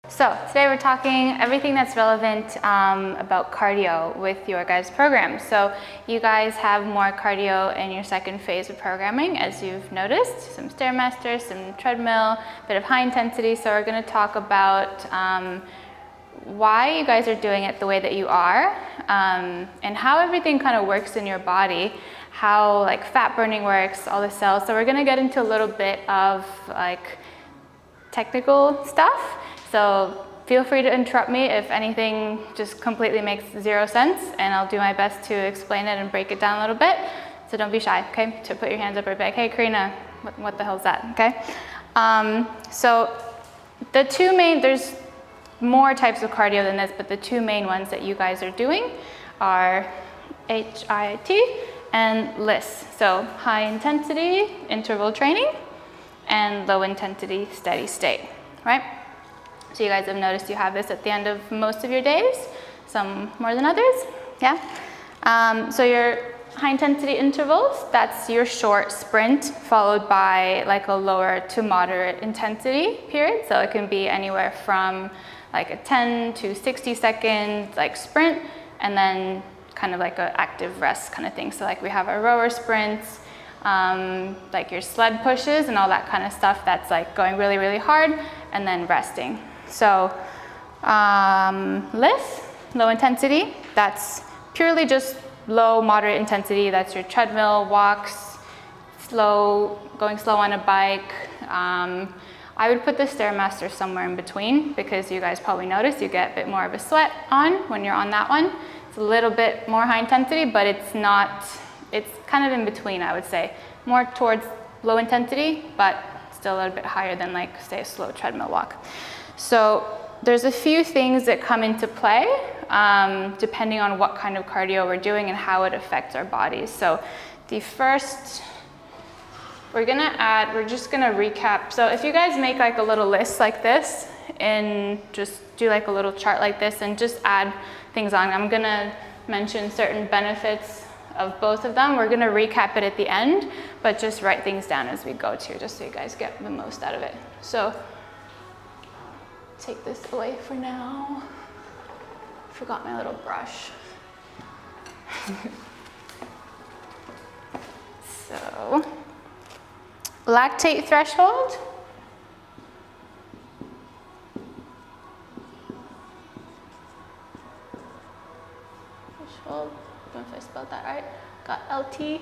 So today we're talking everything that's relevant about cardio with your guys' program. So you guys have more cardio in your second phase of programming, as you've noticed, some Stairmaster, some treadmill, a bit of high intensity. So we're going to talk about why you guys are doing it the way that you are, and how everything kind of works in your body, how like fat burning works, all the cells. So we're going to get into a little bit of like technical stuff. So feel free to interrupt me if anything just completely makes zero sense, and I'll do my best to explain it and break it down a little bit. So don't be shy, okay? To put your hands up or be like, hey Carina, what the hell is that, okay? So the two main, there's more types of cardio than this, but the two main ones that you guys are doing are HIIT and LISS. So high intensity interval training and low intensity steady state, right? So you guys have noticed you have this at the end of most of your days, some more than others, yeah? So your high intensity intervals, that's your short sprint followed by like a lower to moderate intensity period. So it can be anywhere from like a 10 to 60 second like sprint, and then kind of like an active rest kind of thing. So like we have our rower sprints, like your sled pushes and all that kind of stuff that's like going really, really hard and then resting. So LISS, low intensity, that's purely just low, moderate intensity. That's your treadmill, walks, going slow on a bike. I would put the Stairmaster somewhere in between, because you guys probably noticed you get a bit more of a sweat on when you're on that one. It's a little bit more high intensity, but it's not, it's kind of in between, I would say. More towards low intensity, but still a little bit higher than like, say, a slow treadmill walk. So there's a few things that come into play depending on what kind of cardio we're doing and how it affects our bodies. So the first, we're just gonna recap. So if you guys make like a little list like this and just do like a little chart like this and just add things on, I'm gonna mention certain benefits of both of them. We're gonna recap it at the end, but just write things down as we go too, just so you guys get the most out of it. So take this away for now. Forgot my little brush. So, lactate threshold. I don't know if I spelled that right. Got LT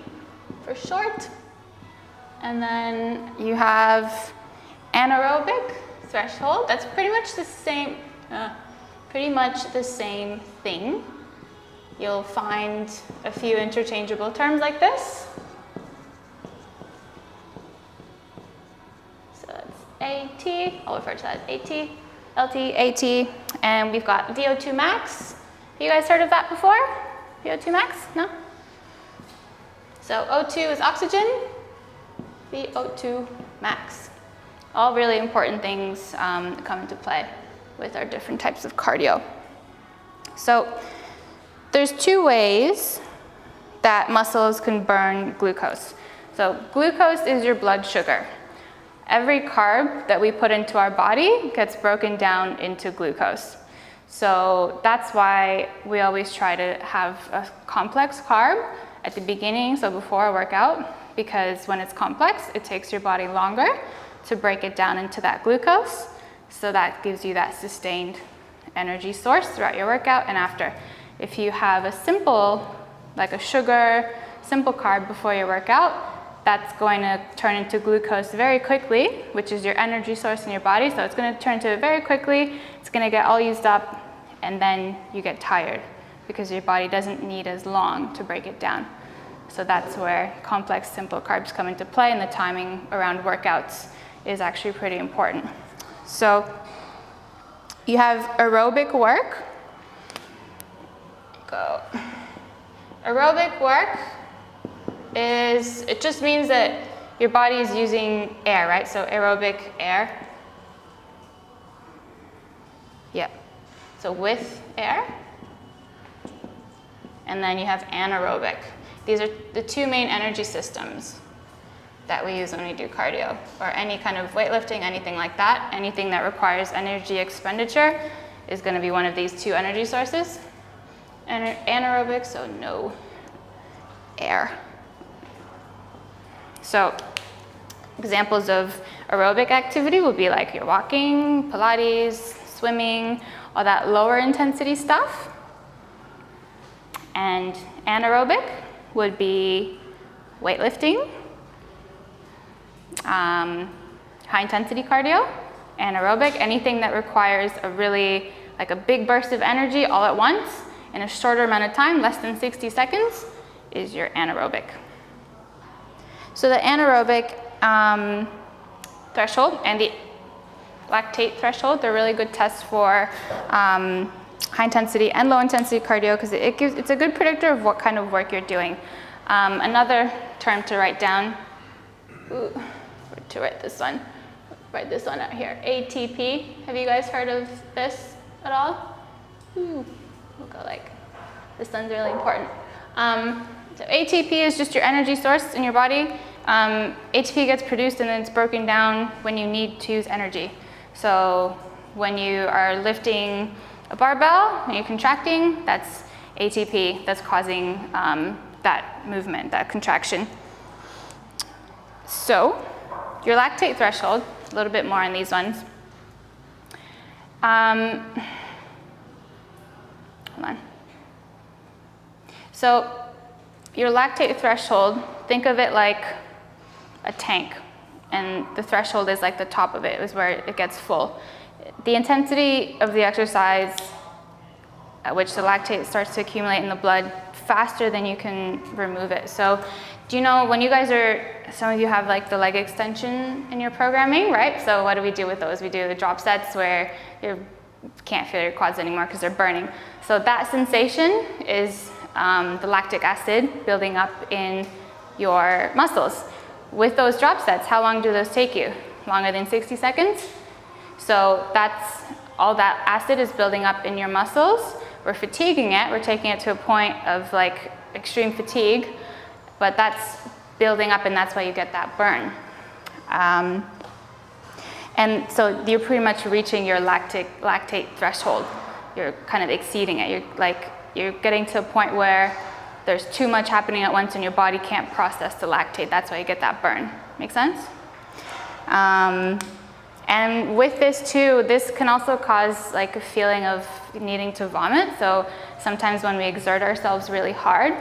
for short. And then you have anaerobic threshold. That's pretty much the same thing. You'll find a few interchangeable terms like this. So that's AT, I'll refer to that as AT, LT, AT, and we've got VO2 max. Have you guys heard of that before? VO2 max? No? So O2 is oxygen, VO2 max. All really important things that come into play with our different types of cardio. So there's two ways that muscles can burn glucose. So glucose is your blood sugar. Every carb that we put into our body gets broken down into glucose. So that's why we always try to have a complex carb at the beginning, so before a workout, because when it's complex, it takes your body longer to break it down into that glucose. So that gives you that sustained energy source throughout your workout and after. If you have a simple, like a sugar, simple carb before your workout, that's going to turn into glucose very quickly, which is your energy source in your body. So it's going to turn into it very quickly. It's going to get all used up, and then you get tired because your body doesn't need as long to break it down. So that's where complex, simple carbs come into play, and the timing around workouts is actually pretty important. So you have aerobic work. Go. Aerobic work it just means that your body is using air, right? So aerobic air. Yep. So with air. And then you have anaerobic. These are the two main energy systems. that we use when we do cardio, or any kind of weightlifting, anything like that. Anything that requires energy expenditure is going to be one of these two energy sources. Anaerobic, so no air. So examples of aerobic activity will be like your walking, Pilates, swimming, all that lower intensity stuff. And anaerobic would be weightlifting, high intensity cardio, anaerobic, anything that requires a really, like a big burst of energy all at once in a shorter amount of time, less than 60 seconds, is your anaerobic. So the anaerobic threshold and the lactate threshold, they're really good tests for high intensity and low intensity cardio because it's a good predictor of what kind of work you're doing. Another term to write down, write this one out here, ATP. Have you guys heard of this at all? We'll go like, this one's really important. So ATP is just your energy source in your body. ATP gets produced and then it's broken down when you need to use energy. So when you are lifting a barbell, when you're contracting, that's ATP that's causing that movement, that contraction. So your lactate threshold, a little bit more on these ones. Hold on. So your lactate threshold, think of it like a tank, and the threshold is like the top of it, is where it gets full. The intensity of the exercise at which the lactate starts to accumulate in the blood faster than you can remove it. So do you know when you guys some of you have like the leg extension in your programming, right? So what do we do with those? We do the drop sets where you can't feel your quads anymore because they're burning. So that sensation is the lactic acid building up in your muscles. With those drop sets, how long do those take you? Longer than 60 seconds? So that's all that acid is building up in your muscles. We're fatiguing it, we're taking it to a point of like extreme fatigue, but that's building up and that's why you get that burn. And so you're pretty much reaching your lactate threshold. You're kind of exceeding it. You're getting to a point where there's too much happening at once and your body can't process the lactate. That's why you get that burn. Make sense? And with this too, this can also cause like a feeling of needing to vomit. So sometimes when we exert ourselves really hard,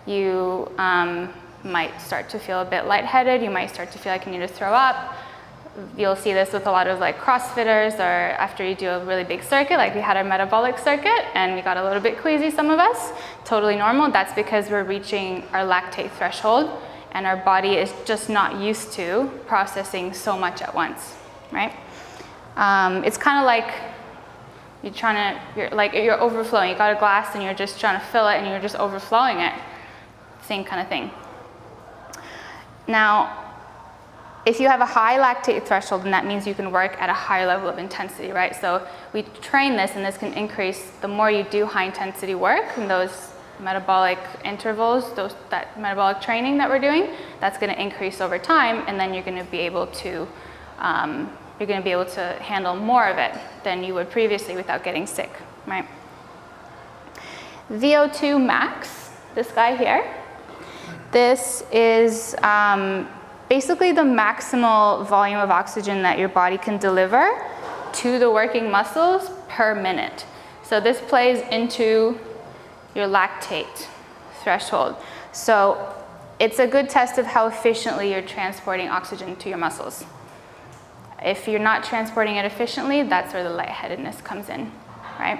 you might start to feel a bit lightheaded. You might start to feel like you need to throw up. You'll see this with a lot of like CrossFitters, or after you do a really big circuit, like we had our metabolic circuit and we got a little bit queasy, some of us. Totally normal. That's because we're reaching our lactate threshold and our body is just not used to processing so much at once, right? It's kind of like you're overflowing. You got a glass and you're just trying to fill it and you're just overflowing it. Same kind of thing. Now, if you have a high lactate threshold, then that means you can work at a higher level of intensity, right? So we train this, and this can increase the more you do high intensity work in those metabolic intervals, that metabolic training that we're doing, that's going to increase over time, and then you're going to be able to handle more of it than you would previously without getting sick, right? VO2 max, this guy here, this is basically the maximal volume of oxygen that your body can deliver to the working muscles per minute. So this plays into your lactate threshold. So it's a good test of how efficiently you're transporting oxygen to your muscles. If you're not transporting it efficiently, that's where the lightheadedness comes in, right?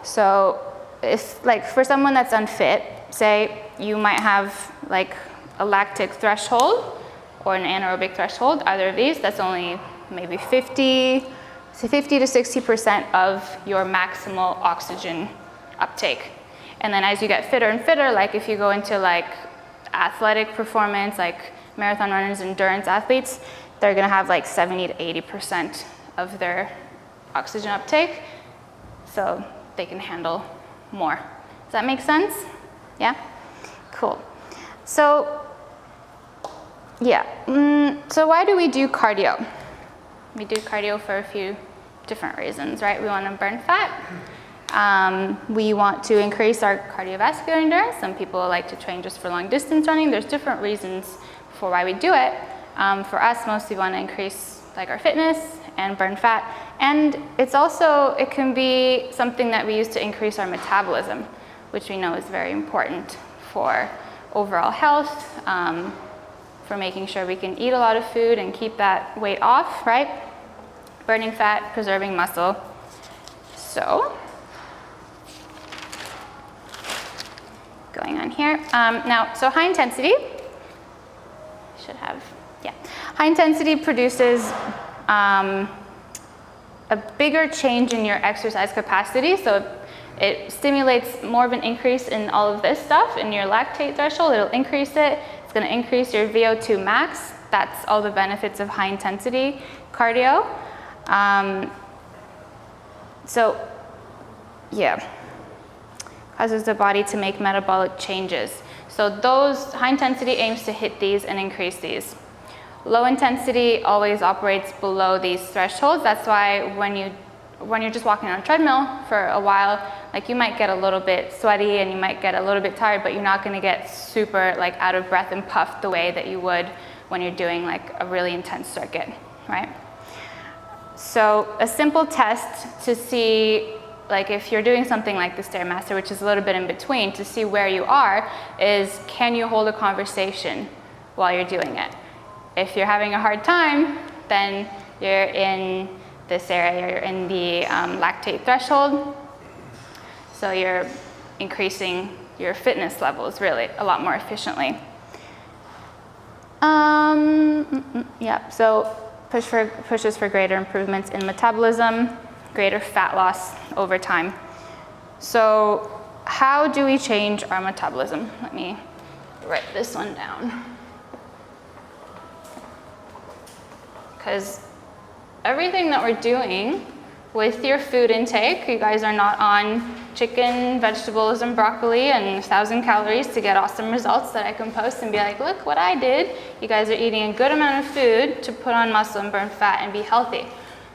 So if, like, for someone that's unfit, say you might have like a lactic threshold or an anaerobic threshold, either of these, that's only maybe 50 to 60% of your maximal oxygen uptake. And then as you get fitter and fitter, like if you go into like athletic performance, like marathon runners, endurance athletes, they're gonna have like 70 to 80% of their oxygen uptake, so they can handle more. Does that make sense? Yeah? Cool. So Yeah, so why do we do cardio? We do cardio for a few different reasons, right? We want to burn fat. We want to increase our cardiovascular endurance. Some people like to train just for long distance running. There's different reasons for why we do it. For us, mostly we want to increase like our fitness and burn fat. And it's also, it can be something that we use to increase our metabolism, which we know is very important for overall health, for making sure we can eat a lot of food and keep that weight off, right? Burning fat, preserving muscle. So, going on here. Now, so high intensity, high intensity produces a bigger change in your exercise capacity. So it stimulates more of an increase in all of this stuff in your lactate threshold. It'll increase it. It's going to increase your VO2 max. That's all the benefits of high intensity cardio. So yeah, causes the body to make metabolic changes. So those high intensity aims to hit these and increase these. Low intensity always operates below these thresholds. That's why when you're just walking on a treadmill for a while, like you might get a little bit sweaty and you might get a little bit tired, but you're not going to get super like out of breath and puffed the way that you would when you're doing like a really intense circuit, right? So a simple test to see, like if you're doing something like the Stairmaster, which is a little bit in between, to see where you are, is can you hold a conversation while you're doing it? If you're having a hard time, then you're in this area, you're in the lactate threshold. So you're increasing your fitness levels really a lot more efficiently. Yeah, so pushes for greater improvements in metabolism, greater fat loss over time. So how do we change our metabolism? Let me write this one down. Because everything that we're doing with your food intake, you guys are not on chicken, vegetables, and broccoli and 1,000 calories to get awesome results that I can post and be like, look what I did. You guys are eating a good amount of food to put on muscle and burn fat and be healthy.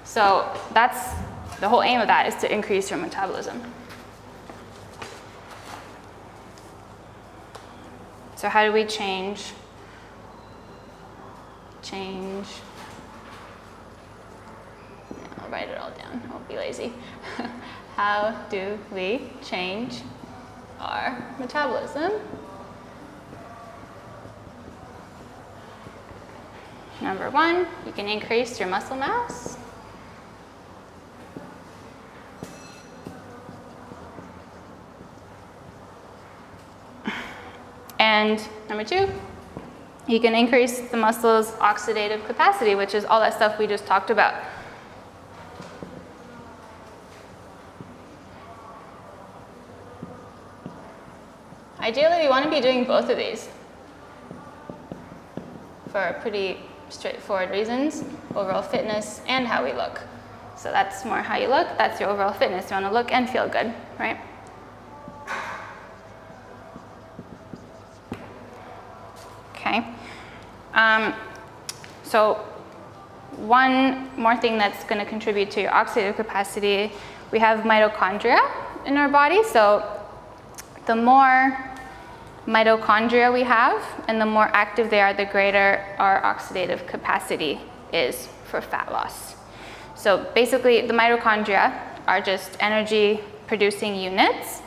So that's the whole aim of that, is to increase your metabolism. So how do we change? I'll write it all down, I won't be lazy. How do we change our metabolism? Number one, you can increase your muscle mass. And number two, you can increase the muscle's oxidative capacity, which is all that stuff we just talked about. Ideally, we want to be doing both of these for pretty straightforward reasons, overall fitness and how we look. So that's more how you look, that's your overall fitness. You want to look and feel good, right? Okay. So one more thing that's going to contribute to your oxidative capacity, we have mitochondria in our body. So the more mitochondria we have and the more active they are, the greater our oxidative capacity is for fat loss. So basically the mitochondria are just energy producing units.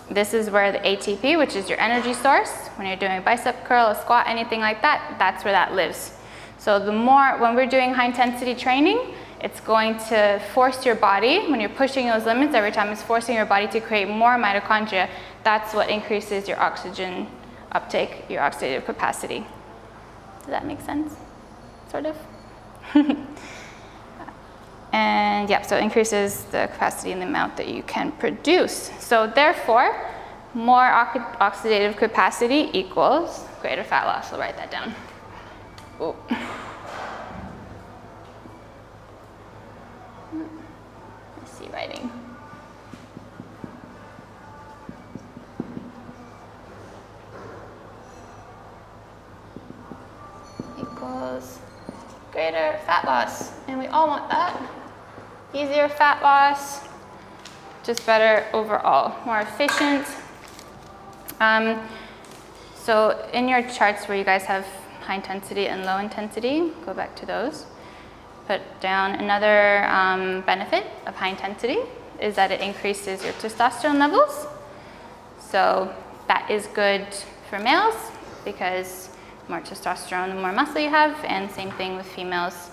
This is where the ATP, which is your energy source, when you're doing a bicep curl, a squat, anything like that, that's where that lives. So the more, when we're doing high intensity training, it's going to force your body, when you're pushing those limits, every time it's forcing your body to create more mitochondria. That's what increases your oxygen uptake, your oxidative capacity. Does that make sense? Sort of? And yeah, so it increases the capacity and the amount that you can produce. So therefore, more oxidative capacity equals greater fat loss. I'll write that down. Ooh. Let's see writing. fat loss, and we all want that. Easier fat loss, just better overall, more efficient. So in your charts where you guys have high intensity and low intensity, go back to those. Put down another benefit of high intensity is that it increases your testosterone levels. So that is good for males because more testosterone, the more muscle you have, and same thing with females.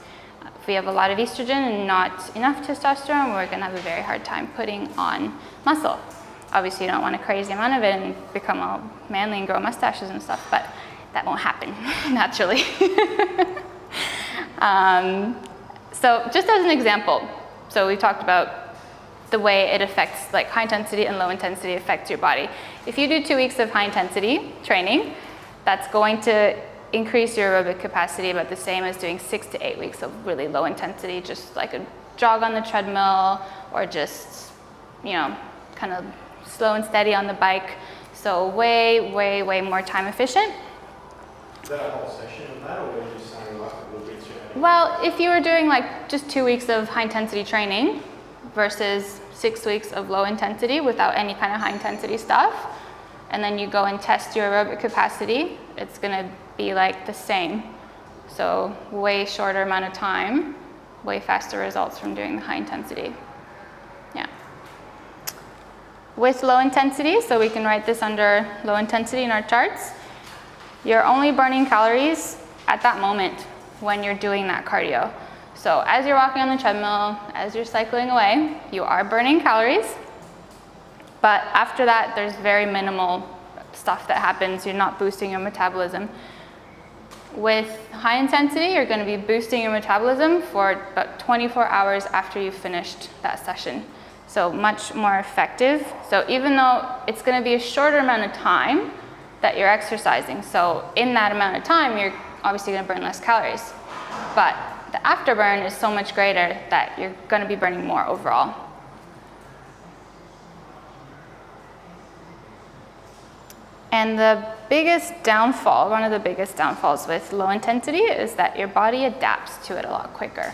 If we have a lot of estrogen and not enough testosterone, we're gonna have a very hard time putting on muscle. Obviously you don't want a crazy amount of it and become all manly and grow mustaches and stuff, but that won't happen naturally. So just as an example, so we talked about the way it affects, like high intensity and low intensity affects your body. If you do 2 weeks of high intensity training, that's going to increase your aerobic capacity about the same as doing 6 to 8 weeks of really low intensity, just like a jog on the treadmill or just, you know, kind of slow and steady on the bike. So way, way, way more time efficient. Is that a whole session of that, or are you just saying like a little bit? Well, if you were doing like just 2 weeks of high intensity training versus 6 weeks of low intensity without any kind of high intensity stuff, and then you go and test your aerobic capacity, it's gonna be like the same. So way shorter amount of time, way faster results from doing the high intensity. Yeah. With low intensity, so we can write this under low intensity in our charts, you're only burning calories at that moment when you're doing that cardio. So as you're walking on the treadmill, as you're cycling away, you are burning calories. But after that, there's very minimal stuff that happens. You're not boosting your metabolism. With high intensity, you're going to be boosting your metabolism for about 24 hours after you've finished that session. So much more effective. So even though it's going to be a shorter amount of time that you're exercising, so in that amount of time, you're obviously going to burn less calories. But the afterburn is so much greater that you're going to be burning more overall. And the biggest downfall, one of the biggest downfalls with low intensity is that your body adapts to it a lot quicker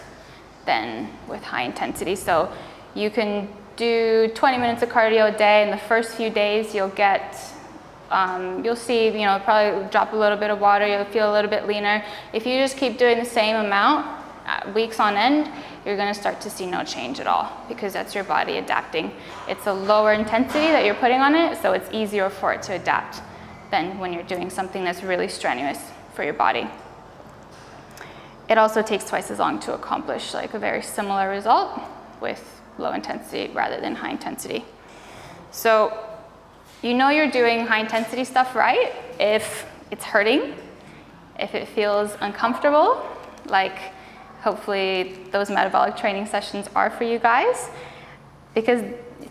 than with high intensity. So you can do 20 minutes of cardio a day. In the first few days, you'll get, you'll see, you know, probably drop a little bit of water, you'll feel a little bit leaner. If you just keep doing the same amount, weeks on end, you're going to start to see no change at all because that's your body adapting. It's a lower intensity that you're putting on it, so it's easier for it to adapt than when you're doing something that's really strenuous for your body. It also takes twice as long to accomplish like a very similar result with low intensity rather than high intensity. So you know you're doing high intensity stuff right if it's hurting, if it feels uncomfortable, like hopefully those metabolic training sessions are for you guys. Because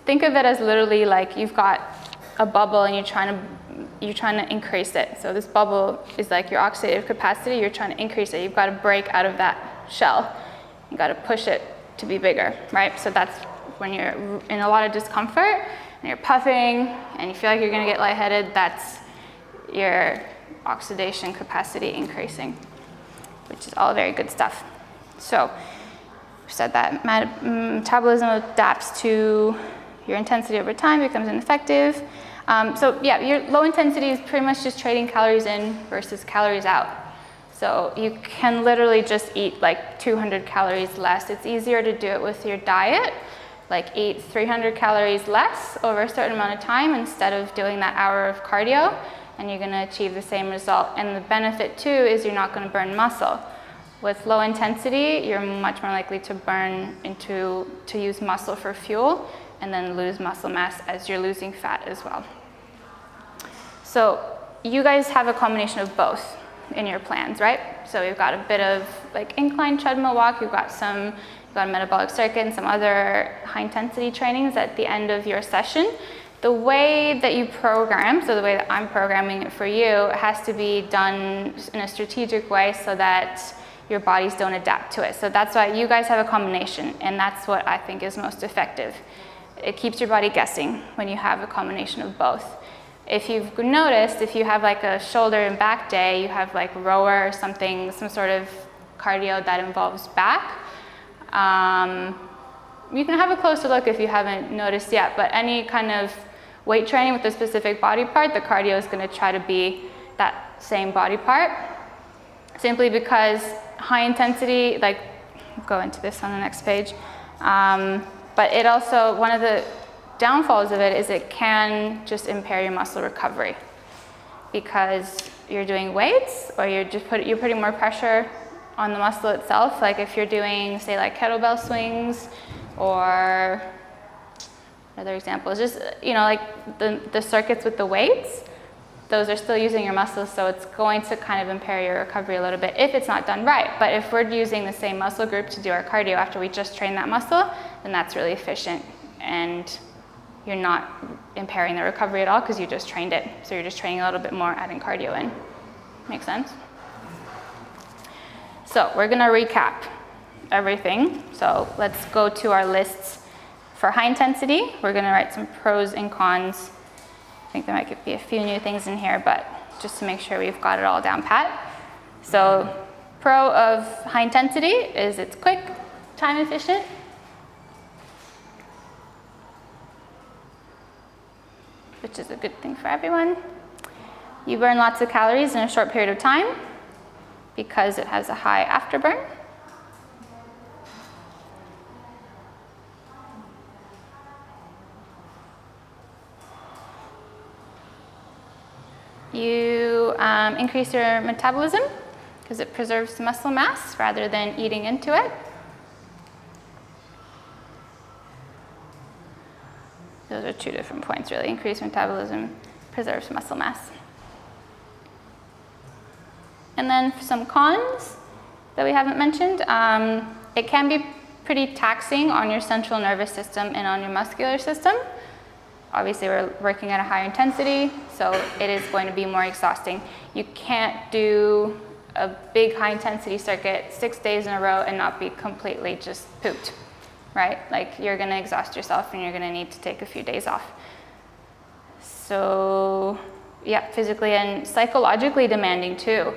think of it as literally like you've got a bubble and you're trying to increase it. So this bubble is like your oxidative capacity, you're trying to increase it. You've got to break out of that shell. You've got to push it to be bigger, right? So that's when you're in a lot of discomfort and you're puffing and you feel like you're going to get lightheaded, that's your oxidation capacity increasing, which is all very good stuff. So we said that metabolism adapts to your intensity over time, becomes ineffective. So yeah, your low intensity is pretty much just trading calories in versus calories out. So you can literally just eat like 200 calories less. It's easier to do it with your diet, like eat 300 calories less over a certain amount of time instead of doing that hour of cardio, and you're gonna achieve the same result. And the benefit too is you're not gonna burn muscle. With low intensity, you're much more likely to use muscle for fuel and then lose muscle mass as you're losing fat as well. So you guys have a combination of both in your plans, right? So you've got a bit of like incline treadmill walk, you've got a metabolic circuit and some other high intensity trainings at the end of your session. The way that you program, so the way that I'm programming it for you, it has to be done in a strategic way so that your bodies don't adapt to it. So that's why you guys have a combination, and that's what I think is most effective. It keeps your body guessing when you have a combination of both. If you've noticed, if you have like a shoulder and back day, you have like rower or something, some sort of cardio that involves back. You can have a closer look if you haven't noticed yet, but any kind of weight training with a specific body part, the cardio is going to try to be that same body part, simply because high intensity, like, I'll go into this on the next page, but it also, one of the downfalls of it is it can just impair your muscle recovery, because you're doing weights, or you're putting more pressure on the muscle itself. Like if you're doing, say, like kettlebell swings, or another example is just, you know, like the circuits with the weights, those are still using your muscles, so it's going to kind of impair your recovery a little bit if it's not done right. But if we're using the same muscle group to do our cardio after we just train that muscle, then that's really efficient, and you're not impairing the recovery at all because you just trained it. So you're just training a little bit more, adding cardio in. Make sense? So we're gonna recap everything. So let's go to our lists. For high intensity, we're gonna write some pros and cons. I think there might be a few new things in here, but just to make sure we've got it all down pat. So pro of high intensity is it's quick, time efficient. Which is a good thing for everyone. You burn lots of calories in a short period of time because it has a high afterburn. You increase your metabolism because it preserves muscle mass rather than eating into it. Those are two different points, really. Increased metabolism preserves muscle mass. And then for some cons that we haven't mentioned, it can be pretty taxing on your central nervous system and on your muscular system. Obviously, we're working at a higher intensity, so it is going to be more exhausting. You can't do a big high intensity circuit 6 days in a row and not be completely just pooped, right? Like, you're gonna exhaust yourself and you're gonna need to take a few days off. So yeah, physically and psychologically demanding too.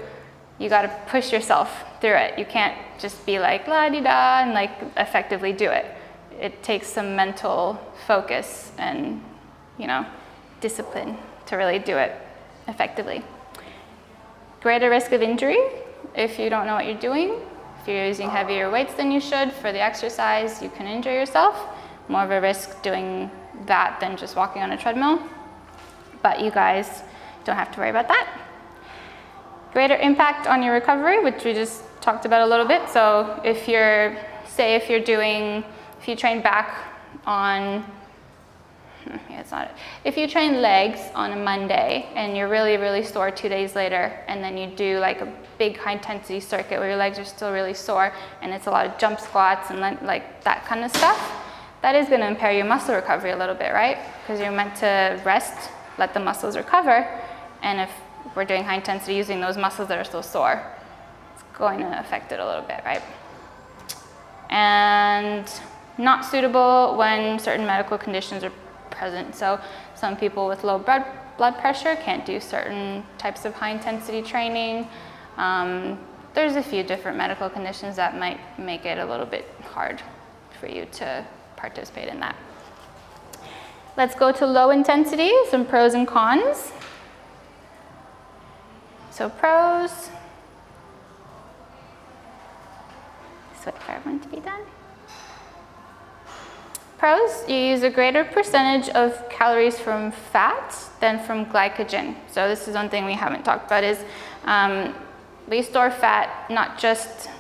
You gotta push yourself through it. You can't just be like la-di-da and like effectively do it. It takes some mental focus and, you know, discipline to really do it effectively. Greater risk of injury if you don't know what you're doing. If you're using heavier weights than you should for the exercise, you can injure yourself. More of a risk doing that than just walking on a treadmill. But you guys don't have to worry about that. Greater impact on your recovery, which we just talked about a little bit. So if you're, say if you train back on, if you train legs on a Monday and you're really, really sore 2 days later, and then you do like a big high intensity circuit where your legs are still really sore and it's a lot of jump squats and then like that kind of stuff, that is going to impair your muscle recovery a little bit, right? Because you're meant to rest, let the muscles recover, and if we're doing high intensity using those muscles that are still sore, it's going to affect it a little bit, right? And not suitable when certain medical conditions are present. So some people with low blood pressure can't do certain types of high intensity training. There's a few different medical conditions that might make it a little bit hard for you to participate in that. Let's go to low intensity, some pros and cons. So pros, just wait for everyone to be done. Pros, you use a greater percentage of calories from fat than from glycogen. So this is one thing we haven't talked about is we store fat not just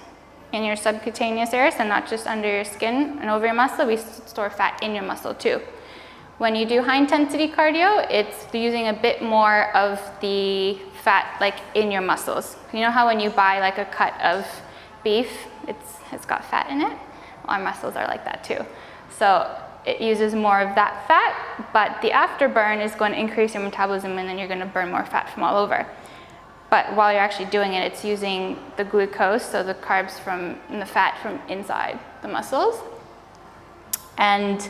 in your subcutaneous areas and not just under your skin and over your muscle, we store fat in your muscle too. When you do high intensity cardio, it's using a bit more of the fat like in your muscles. You know how when you buy like a cut of beef, it's got fat in it? Well, our muscles are like that too. So it uses more of that fat, but the afterburn is going to increase your metabolism and then you're going to burn more fat from all over. But while you're actually doing it, it's using the glucose, so the carbs and the fat from inside the muscles. And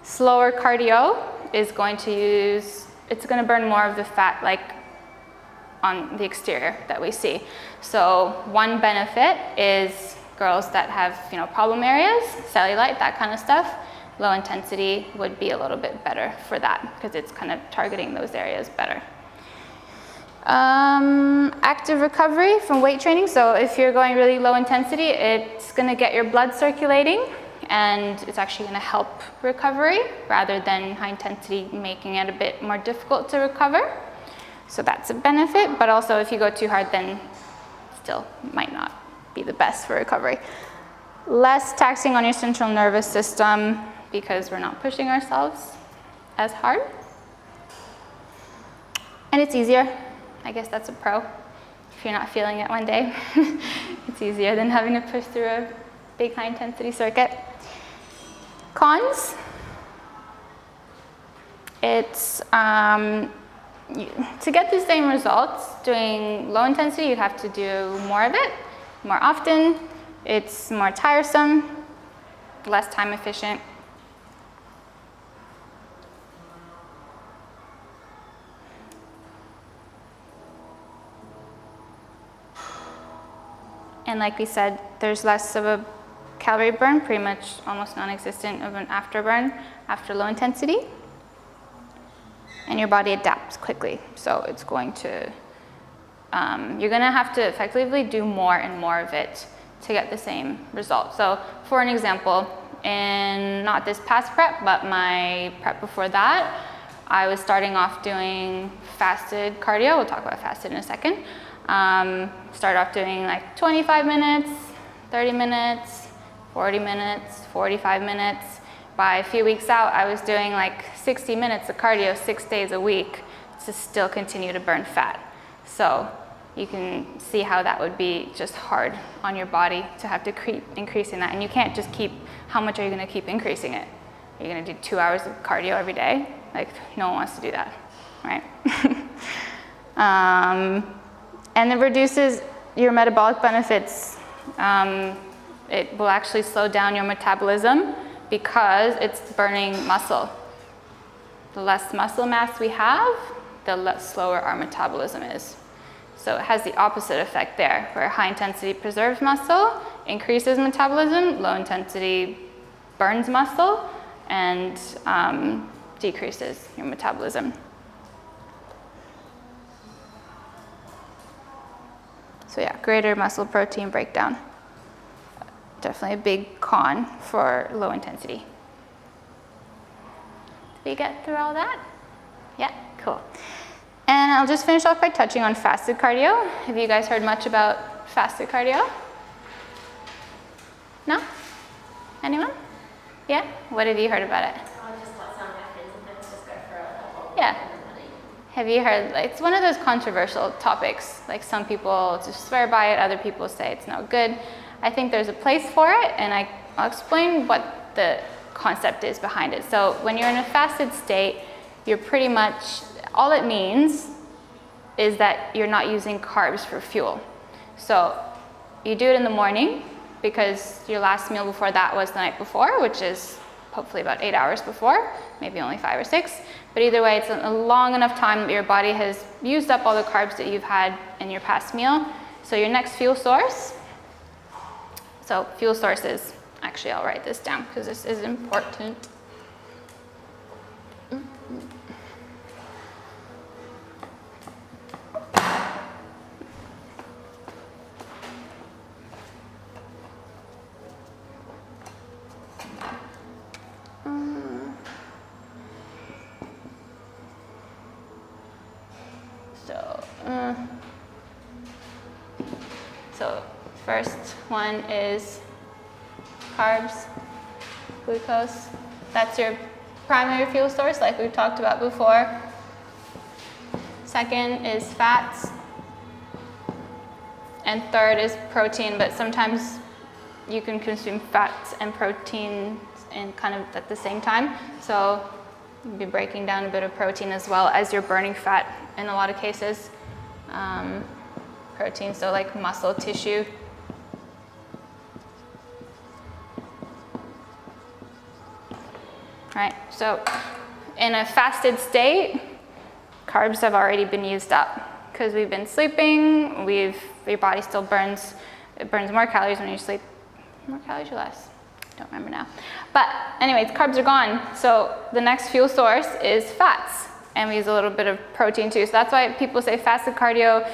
slower cardio is going to burn more of the fat like on the exterior that we see. So one benefit is girls that have, problem areas, cellulite, that kind of stuff. Low intensity would be a little bit better for that because it's kind of targeting those areas better. Active recovery from weight training. So if you're going really low intensity, it's going to get your blood circulating and it's actually going to help recovery rather than high intensity making it a bit more difficult to recover. So that's a benefit, but also if you go too hard, then still might not be the best for recovery. Less taxing on your central nervous system because we're not pushing ourselves as hard. And it's easier. I guess that's a pro. If you're not feeling it one day, it's easier than having to push through a big high intensity circuit. Cons. It's, to get the same results, doing low intensity, you have to do more of it, more often. It's more tiresome, less time efficient. And like we said, there's less of a calorie burn, pretty much almost non-existent of an afterburn after low intensity. And your body adapts quickly. So it's going to, you're gonna have to effectively do more and more of it to get the same result. So for an example, in not this past prep, but my prep before that, I was starting off doing fasted cardio. We'll talk about fasted in a second. Start off doing like 25 minutes, 30 minutes, 40 minutes, 45 minutes. By a few weeks out, I was doing like 60 minutes of cardio 6 days a week to still continue to burn fat. So you can see how that would be just hard on your body to have to keep increasing that. And you can't just keep, how much are you gonna keep increasing it? Are you gonna do 2 hours of cardio every day? Like, no one wants to do that, right? And it reduces your metabolic benefits. It will actually slow down your metabolism because it's burning muscle. The less muscle mass we have, the less slower our metabolism is. So it has the opposite effect there, where high intensity preserves muscle, increases metabolism, low intensity burns muscle, and decreases your metabolism. So yeah, greater muscle protein breakdown. Definitely a big con for low intensity. Did we get through all that? Yeah, cool. And I'll just finish off by touching on fasted cardio. Have you guys heard much about fasted cardio? No? Anyone? Yeah? What have you heard about it? Just what some of my friends and things just go for a couple. Yeah. Have you heard, like, it's one of those controversial topics. Like some people just swear by it, other people say it's no good. I think there's a place for it, and I'll explain what the concept is behind it. So when you're in a fasted state, you're pretty much, all it means is that you're not using carbs for fuel. So you do it in the morning because your last meal before that was the night before, which is hopefully about 8 hours before, maybe only 5 or 6. But either way, it's a long enough time that your body has used up all the carbs that you've had in your past meal. So your next fuel source, so fuel sources, actually I'll write this down because this is important. So first one is carbs, glucose. That's your primary fuel source, like we've talked about before. Second is fats. And third is protein, but sometimes you can consume fats and protein in kind of at the same time. So you'll be breaking down a bit of protein as well as you're burning fat in a lot of cases. Protein, so like muscle tissue. Right, so in a fasted state, carbs have already been used up because we've been sleeping. Your body still burns more calories when you sleep. More calories or less? Don't remember now. But anyways, carbs are gone. So the next fuel source is fats. And we use a little bit of protein too. So that's why people say fasted cardio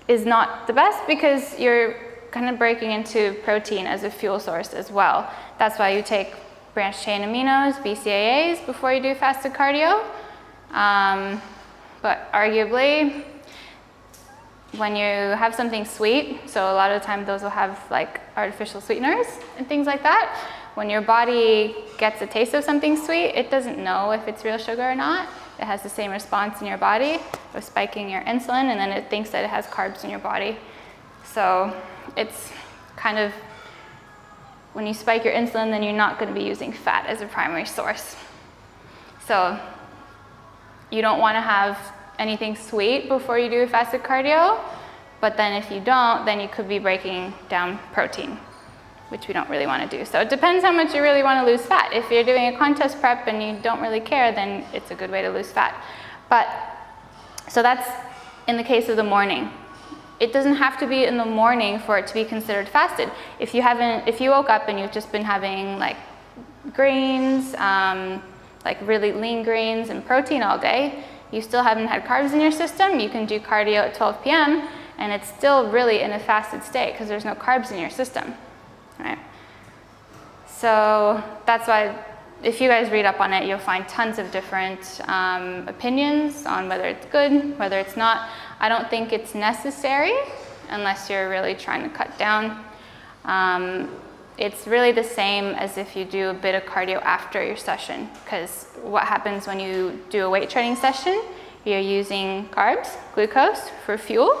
is not the best, because you're kind of breaking into protein as a fuel source as well. That's why you take branched chain aminos, BCAAs, before you do fasted cardio. But arguably, when you have something sweet, so a lot of the time those will have like artificial sweeteners and things like that. When your body gets a taste of something sweet, it doesn't know if it's real sugar or not. It has the same response in your body of spiking your insulin, and then it thinks that it has carbs in your body. So it's kind of, when you spike your insulin, then you're not going to be using fat as a primary source. So you don't want to have anything sweet before you do fasted cardio, but then if you don't, then you could be breaking down protein, which we don't really want to do. So it depends how much you really want to lose fat. If you're doing a contest prep and you don't really care, then it's a good way to lose fat. But so that's in the case of the morning. It doesn't have to be in the morning for it to be considered fasted. If you woke up and you've just been having like greens, like really lean greens and protein all day, you still haven't had carbs in your system, you can do cardio at 12 p.m. and it's still really in a fasted state because there's no carbs in your system, right? So that's why if you guys read up on it, you'll find tons of different opinions on whether it's good, whether it's not. I don't think it's necessary unless you're really trying to cut down. It's really the same as if you do a bit of cardio after your session, because what happens when you do a weight training session, you're using carbs, glucose for fuel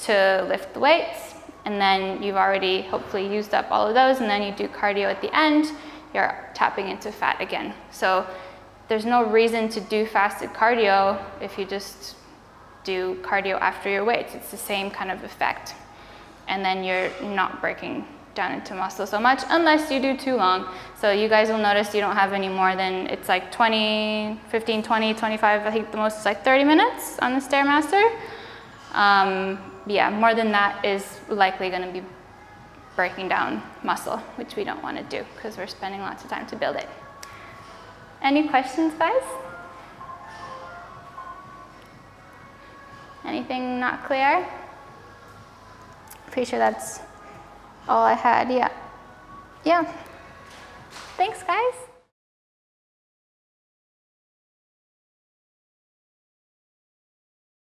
to lift the weights, and then you've already hopefully used up all of those, and then you do cardio at the end, you're tapping into fat again. So there's no reason to do fasted cardio if you just do cardio after your weights. It's the same kind of effect. And then you're not breaking down into muscle so much unless you do too long. So you guys will notice you don't have any more than, it's like 15, 20, 25, I think the most is like 30 minutes on the Stairmaster. Yeah, more than that is likely going to be breaking down muscle, which we don't want to do because we're spending lots of time to build it. Any questions, guys? Anything not clear? Pretty sure that's all I had, yeah. Yeah. Thanks, guys.